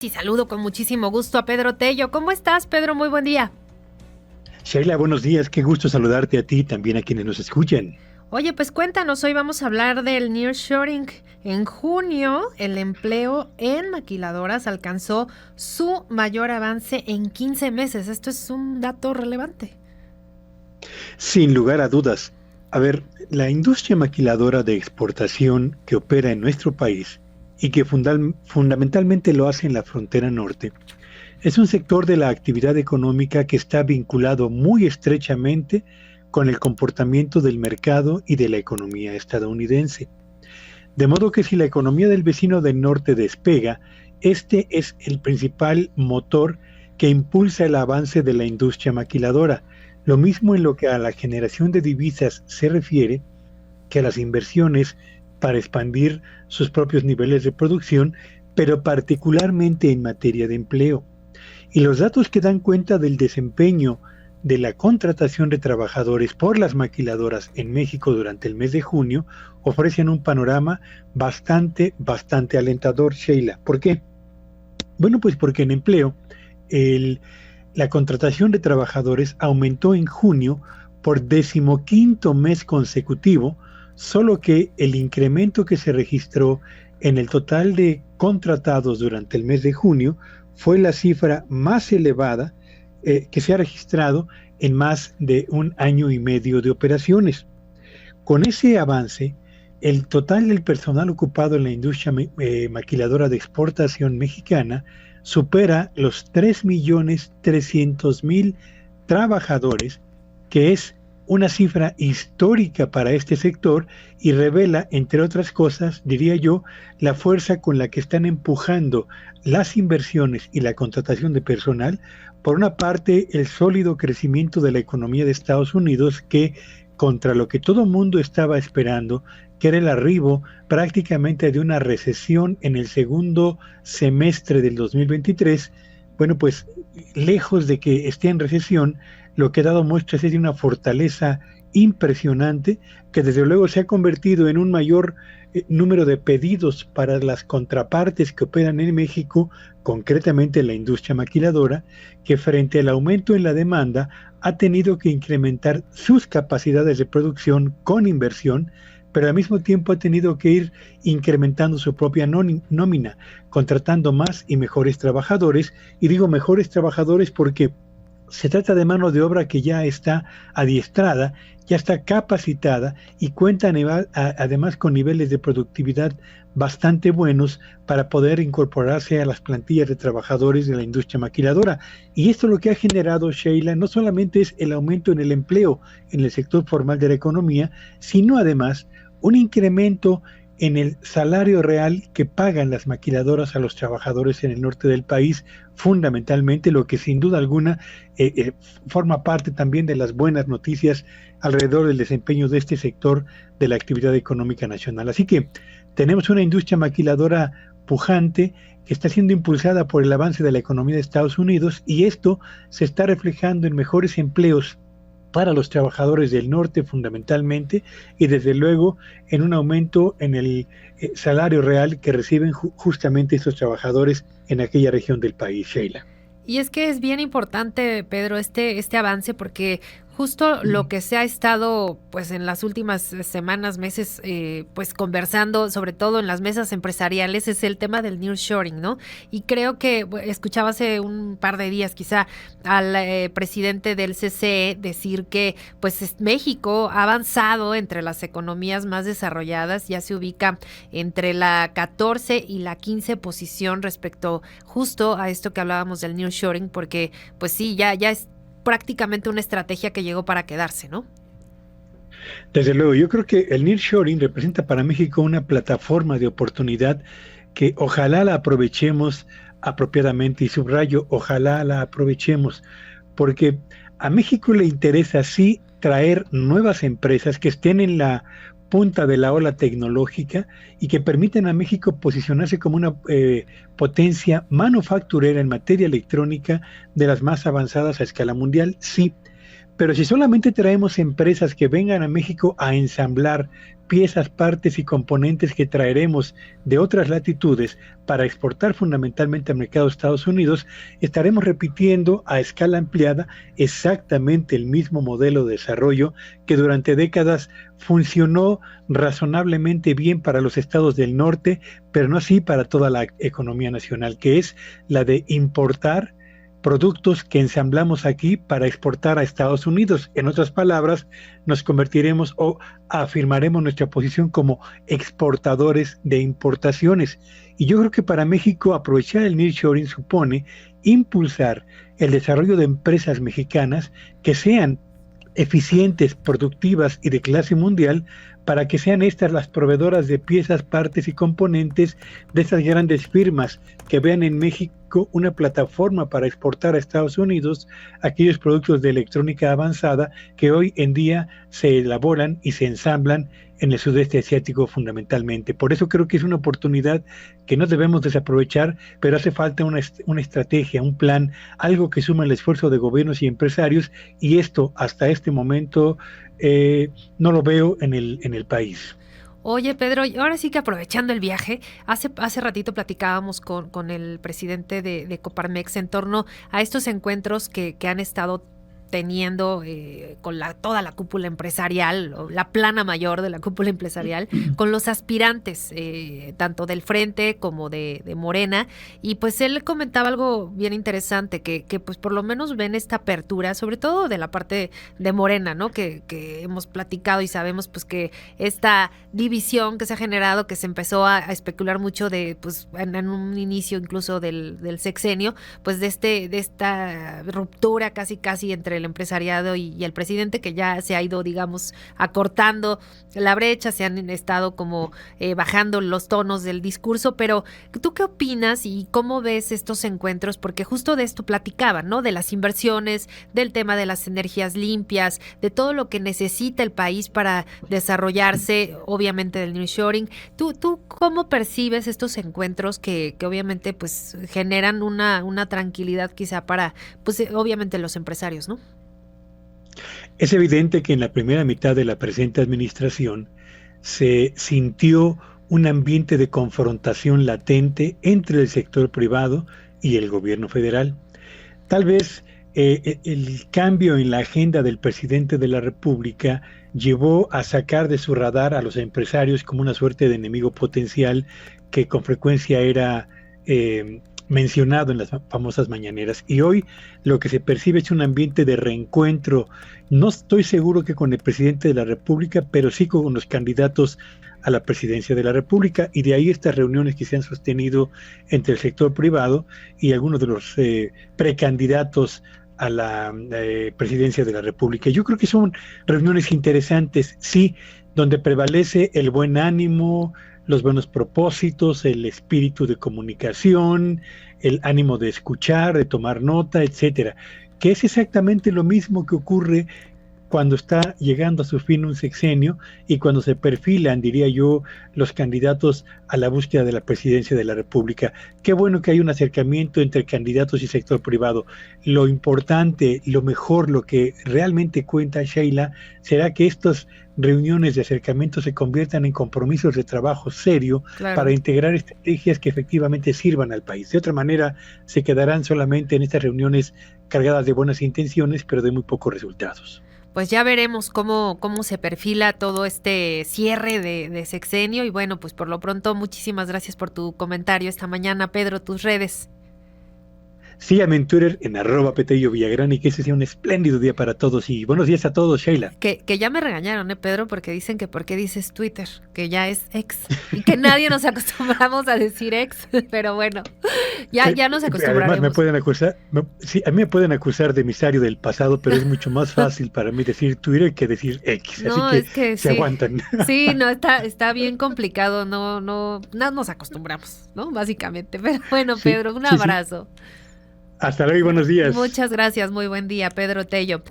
Y saludo con muchísimo gusto a Pedro Tello. ¿Cómo estás, Pedro? Muy buen día. Sheila, buenos días, qué gusto saludarte a ti y también a quienes nos escuchan. Oye, pues cuéntanos, hoy vamos a hablar del nearshoring. En junio, el empleo en maquiladoras alcanzó su mayor avance en 15 meses. Esto es un dato relevante. Sin lugar a dudas, a ver, la industria maquiladora de exportación que opera en nuestro país y que fundamentalmente lo hace en la frontera norte, es un sector de la actividad económica que está vinculado muy estrechamente con el comportamiento del mercado y de la economía estadounidense. De modo que si la economía del vecino del norte despega, este es el principal motor que impulsa el avance de la industria maquiladora. Lo mismo en lo que a la generación de divisas se refiere, que a las inversiones para expandir sus propios niveles de producción, pero particularmente en materia de empleo. Y los datos que dan cuenta del desempeño de la contratación de trabajadores por las maquiladoras en México durante el mes de junio ofrecen un panorama bastante alentador, Sheila. ¿Por qué? Bueno, pues porque en empleo la contratación de trabajadores aumentó en junio por 15º mes consecutivo, solo que el incremento que se registró en el total de contratados durante el mes de junio fue la cifra más elevada que se ha registrado en más de un año y medio de operaciones. Con ese avance, el total del personal ocupado en la industria maquiladora de exportación mexicana supera los 3.300.000 trabajadores, que es una cifra histórica para este sector y revela, entre otras cosas, diría yo, la fuerza con la que están empujando las inversiones y la contratación de personal. Por una parte, el sólido crecimiento de la economía de Estados Unidos, que contra lo que todo mundo estaba esperando, que era el arribo prácticamente de una recesión en el segundo semestre del 2023, bueno, pues lejos de que esté en recesión, lo que ha dado muestras es de una fortaleza impresionante que desde luego se ha convertido en un mayor número de pedidos para las contrapartes que operan en México, concretamente la industria maquiladora, que frente al aumento en la demanda ha tenido que incrementar sus capacidades de producción con inversión, pero al mismo tiempo ha tenido que ir incrementando su propia nómina, contratando más y mejores trabajadores, y digo mejores trabajadores porque se trata de mano de obra que ya está adiestrada, ya está capacitada y cuenta además con niveles de productividad bastante buenos para poder incorporarse a las plantillas de trabajadores de la industria maquiladora. Y esto lo que ha generado, Sheila, no solamente es el aumento en el empleo en el sector formal de la economía, sino además un incremento en el salario real que pagan las maquiladoras a los trabajadores en el norte del país, fundamentalmente, lo que sin duda alguna forma parte también de las buenas noticias alrededor del desempeño de este sector de la actividad económica nacional. Así que tenemos una industria maquiladora pujante que está siendo impulsada por el avance de la economía de Estados Unidos, y esto se está reflejando en mejores empleos para los trabajadores del norte fundamentalmente, y desde luego en un aumento en el salario real que reciben justamente estos trabajadores en aquella región del país, Sheila. Y es que es bien importante, Pedro, este avance, porque justo lo que se ha estado pues en las últimas semanas, meses, pues conversando, sobre todo en las mesas empresariales, es el tema del nearshoring, ¿no? Y creo que escuchaba hace un par de días quizá al presidente del CCE decir que pues México ha avanzado entre las economías más desarrolladas, ya se ubica entre la 14 y la 15 posición respecto justo a esto que hablábamos del nearshoring, porque pues sí, ya es prácticamente una estrategia que llegó para quedarse, ¿no? Desde luego, yo creo que el nearshoring representa para México una plataforma de oportunidad que ojalá la aprovechemos apropiadamente, y subrayo, ojalá la aprovechemos, porque a México le interesa sí traer nuevas empresas que estén en la punta de la ola tecnológica y que permiten a México posicionarse como una potencia manufacturera en materia electrónica de las más avanzadas a escala mundial, sí, Pero si solamente traemos empresas que vengan a México a ensamblar piezas, partes y componentes que traeremos de otras latitudes para exportar fundamentalmente al mercado de Estados Unidos, estaremos repitiendo a escala ampliada exactamente el mismo modelo de desarrollo que durante décadas funcionó razonablemente bien para los estados del norte, pero no así para toda la economía nacional, que es la de importar productos que ensamblamos aquí para exportar a Estados Unidos. En otras palabras, nos convertiremos o afirmaremos nuestra posición como exportadores de importaciones. Y yo creo que para México aprovechar el nearshoring supone impulsar el desarrollo de empresas mexicanas que sean eficientes, productivas y de clase mundial, para que sean estas las proveedoras de piezas, partes y componentes de estas grandes firmas, que vean en México una plataforma para exportar a Estados Unidos aquellos productos de electrónica avanzada que hoy en día se elaboran y se ensamblan en el sudeste asiático fundamentalmente. Por eso creo que es una oportunidad que no debemos desaprovechar, pero hace falta una estrategia, un plan, algo que suma el esfuerzo de gobiernos y empresarios, y esto hasta este momento no lo veo en el país. Oye, Pedro, ahora sí que aprovechando el viaje, hace ratito platicábamos con el presidente de Coparmex en torno a estos encuentros que han estado teniendo con toda la cúpula empresarial, o la plana mayor de la cúpula empresarial, con los aspirantes, tanto del Frente como de Morena, y pues él comentaba algo bien interesante, que pues por lo menos ven esta apertura, sobre todo de la parte de Morena, ¿no? Que hemos platicado y sabemos pues que esta división que se ha generado, que se empezó a especular mucho de, pues en un inicio incluso del sexenio, pues de esta ruptura casi entre el empresariado y el presidente, que ya se ha ido, digamos, acortando la brecha, se han estado como bajando los tonos del discurso, pero ¿tú qué opinas y cómo ves estos encuentros? Porque justo de esto platicaban, ¿no? De las inversiones, del tema de las energías limpias, de todo lo que necesita el país para desarrollarse, obviamente del nearshoring. ¿Tú cómo percibes estos encuentros que obviamente pues generan una tranquilidad quizá para, pues obviamente los empresarios, ¿no? Es evidente que en la primera mitad de la presente administración se sintió un ambiente de confrontación latente entre el sector privado y el gobierno federal. Tal vez el cambio en la agenda del presidente de la República llevó a sacar de su radar a los empresarios como una suerte de enemigo potencial que con frecuencia era mencionado en las famosas mañaneras. Y hoy lo que se percibe es un ambiente de reencuentro. No estoy seguro que con el presidente de la República, pero sí con los candidatos a la presidencia de la República, y de ahí estas reuniones que se han sostenido entre el sector privado y algunos de los precandidatos a la presidencia de la República. Yo creo que son reuniones interesantes, sí, donde prevalece el buen ánimo, los buenos propósitos, el espíritu de comunicación, el ánimo de escuchar, de tomar nota, etcétera, que es exactamente lo mismo que ocurre cuando está llegando a su fin un sexenio y cuando se perfilan, diría yo, los candidatos a la búsqueda de la presidencia de la República. Qué bueno que hay un acercamiento entre candidatos y sector privado. Lo importante, lo mejor, lo que realmente cuenta, Sheila, será que estas reuniones de acercamiento se conviertan en compromisos de trabajo serio, claro, para integrar estrategias que efectivamente sirvan al país. De otra manera, se quedarán solamente en estas reuniones cargadas de buenas intenciones, pero de muy pocos resultados. Pues ya veremos cómo se perfila todo este cierre de sexenio, y bueno, pues por lo pronto muchísimas gracias por tu comentario esta mañana, Pedro, tus redes. Síganme en Twitter en @PetelloVillagrán, y que ese sea un espléndido día para todos, y buenos días a todos, Sheila. Que ya me regañaron, Pedro, porque dicen que por qué dices Twitter, que ya es ex, y que nadie nos acostumbramos a decir ex, pero bueno, ya nos acostumbraremos. Además me pueden acusar, sí, a mí me pueden acusar de emisario del pasado, pero es mucho más fácil para mí decir Twitter que decir X, no, así es que se sí aguantan. Sí, no, está bien complicado, no nos acostumbramos, ¿no? Básicamente, pero bueno, Pedro, un abrazo. Sí. Hasta luego y buenos días. Muchas gracias, muy buen día, Pedro Tello.